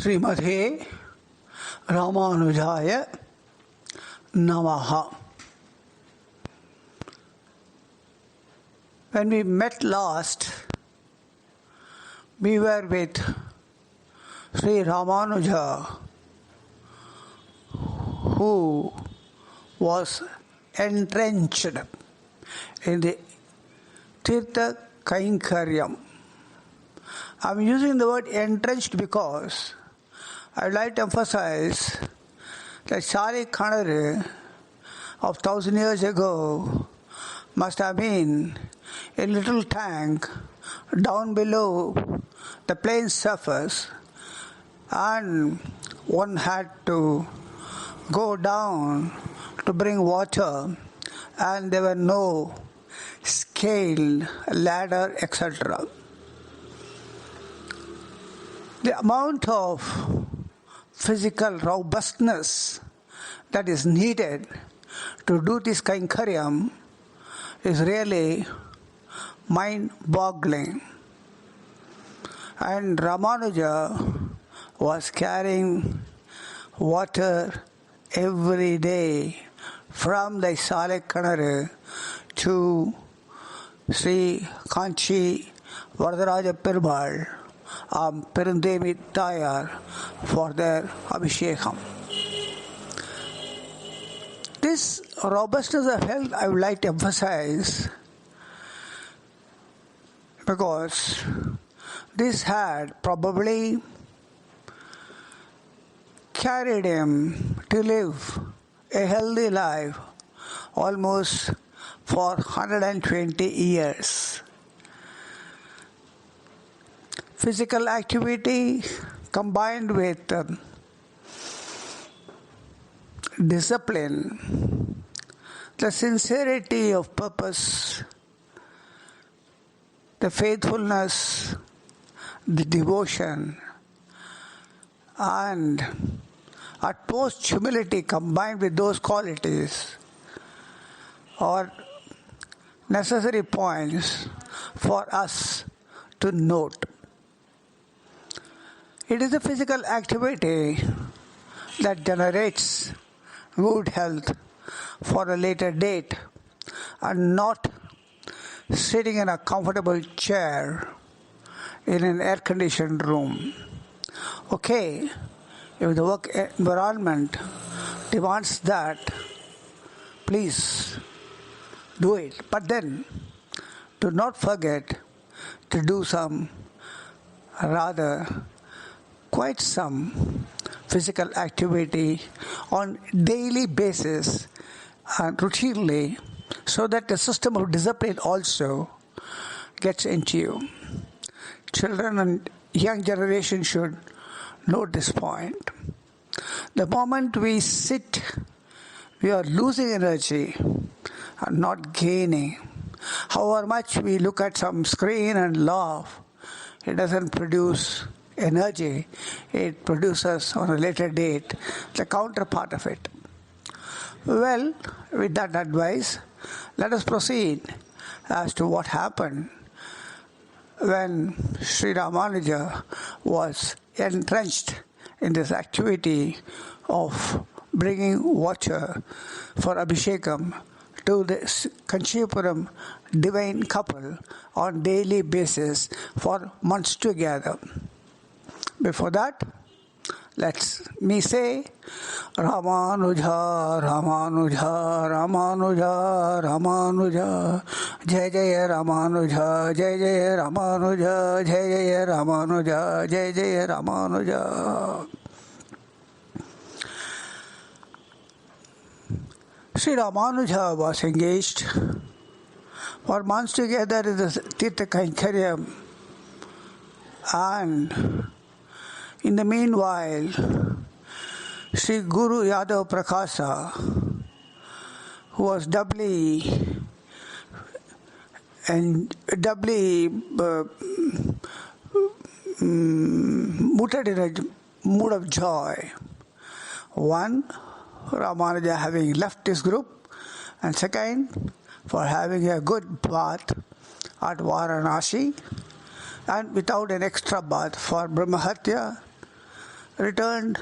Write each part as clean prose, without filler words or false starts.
Srimate Ramanujaya Namaha. When we met last, we were with Sri Ramanuja, who was entrenched in the Tirtha Kainkaryam. I'm using the word entrenched because I'd like to emphasize that Sari Kanare of 1,000 years ago must have been a little tank down below the plain surface, and one had to go down to bring water, and there were no scale, ladder, etc. The amount of physical robustness that is needed to do this Kainkaryam is really mind-boggling. And Ramanuja was carrying water every day from the Sale Kanare to Sri Kanchi Varadaraja Perumal Perundemi Tayar for their Abhishekam. This robustness of health I would like to emphasize because this had probably carried him to live a healthy life almost for 120 years. Physical activity combined with discipline, the sincerity of purpose, the faithfulness, the devotion, and utmost humility combined with those qualities are necessary points for us to note. It is the physical activity that generates good health for a later date, and not sitting in a comfortable chair in an air-conditioned room. Okay, if the work environment demands that, please do it. But then, do not forget to do quite some physical activity on daily basis and routinely, so that the system of discipline also gets into you. Children and young generation should note this point. The moment we sit, we are losing energy and not gaining. However much we look at some screen and laugh, it doesn't produce energy. It produces on a later date the counterpart of it. Well, with that advice, let us proceed as to what happened when Sri Ramanuja was entrenched in this activity of bringing water for Abhishekam to the Kanchipuram divine couple on daily basis for months together. Before that, let me say Ramanuja, Ramanuja, Ramanuja, Ramanuja, Jai Jai Ramanuja, Jai Jai Ramanuja, Jai Jai Ramanuja, Jai Jai Ramanuja. Sri Ramanuja was engaged for months together in the Tirtha Kainkaryam, and in the meanwhile, Sri Guru Yadav Prakasa, who was doubly mooted in a mood of joy. One, Ramanuja having left this group, and second, for having a good bath at Varanasi, and without an extra bath for Brahmahatya returned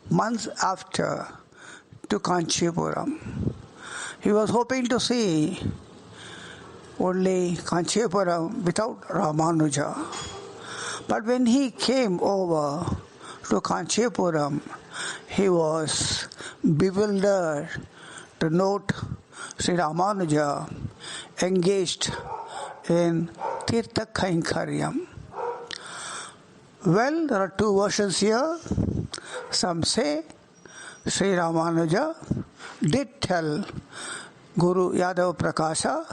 months after to Kanchipuram. He was hoping to see only Kanchipuram without Ramanuja. But when he came over to Kanchipuram, he was bewildered to note Sri Ramanuja engaged in Tirtha Kainkaryam. Well, there are two versions here. Some say Sri Ramanuja did tell Guru Yadav Prakasha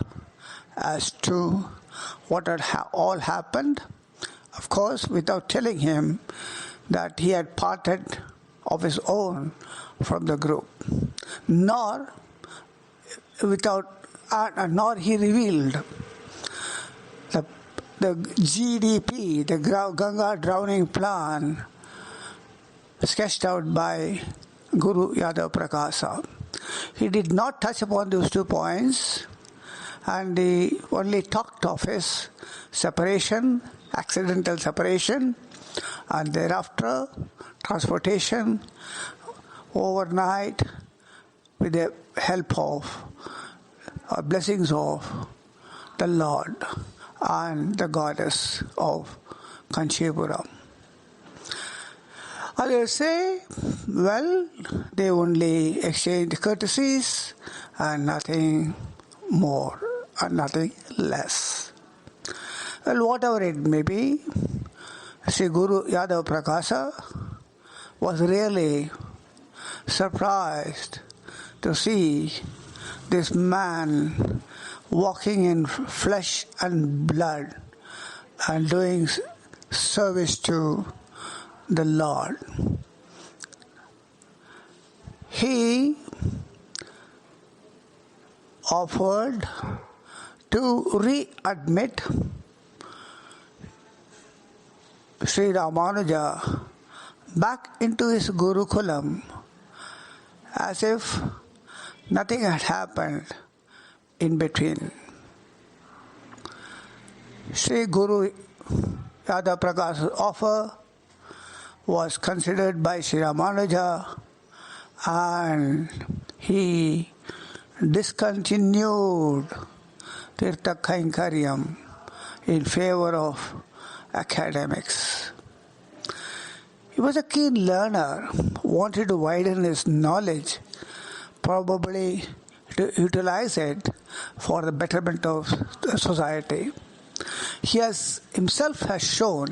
as to what had all happened, of course, without telling him that he had parted of his own from the group, nor he revealed the GDP, the Ganga drowning plan sketched out by Guru Yadav Prakasha. He did not touch upon those 2 points, and he only talked of his separation, accidental separation, and thereafter transportation overnight with the help of blessings of the Lord and the goddess of Kanchipuram. Others say, well, they only exchanged courtesies and nothing more and nothing less. Well, whatever it may be, Sri Guru Yadav Prakasha was really surprised to see this man walking in flesh and blood and doing service to the Lord. He offered to readmit Sri Ramanuja back into his Gurukulam as if nothing had happened in between. Sri Guru Yadav Prakasha's offer was considered by Sri Ramanuja, and he discontinued Tirtha Kainkaryam in favor of academics. He was a keen learner, wanted to widen his knowledge, probably to utilize it for the betterment of the society. He himself has shown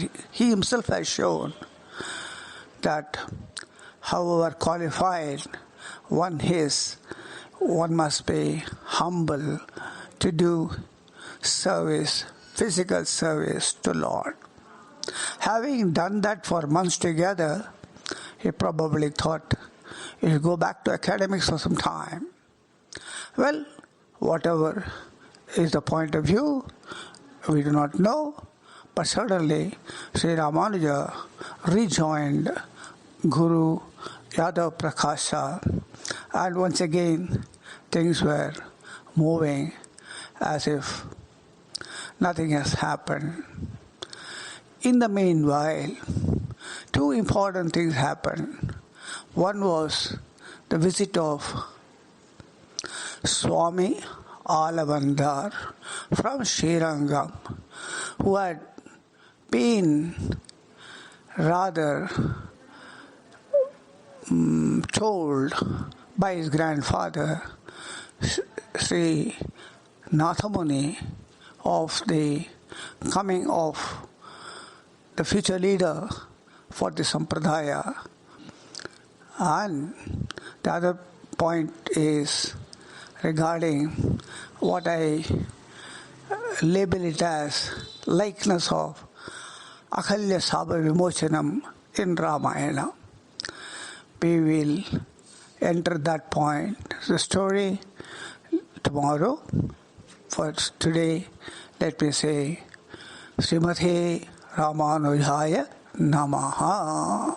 that however qualified one is, one must be humble to do service, physical service to Lord. Having done that for months together, he probably thought he'll go back to academics for some time. Well, whatever is the point of view, we do not know, but certainly Sri Ramanuja rejoined Guru Yadav Prakasha, and once again things were moving as if nothing has happened. In the meanwhile, two important things happened. One was the visit of Swami Alavandar from Srirangam, who had been rather told by his grandfather, Sri Nathamuni, of the coming of the future leader for the Sampradaya. And the other point is regarding what I label it as likeness of Akalya Sabha Vimochanam in Ramayana. We will enter that point, the story, tomorrow. For today, let me say, Srimate Ramanujaya Namaha.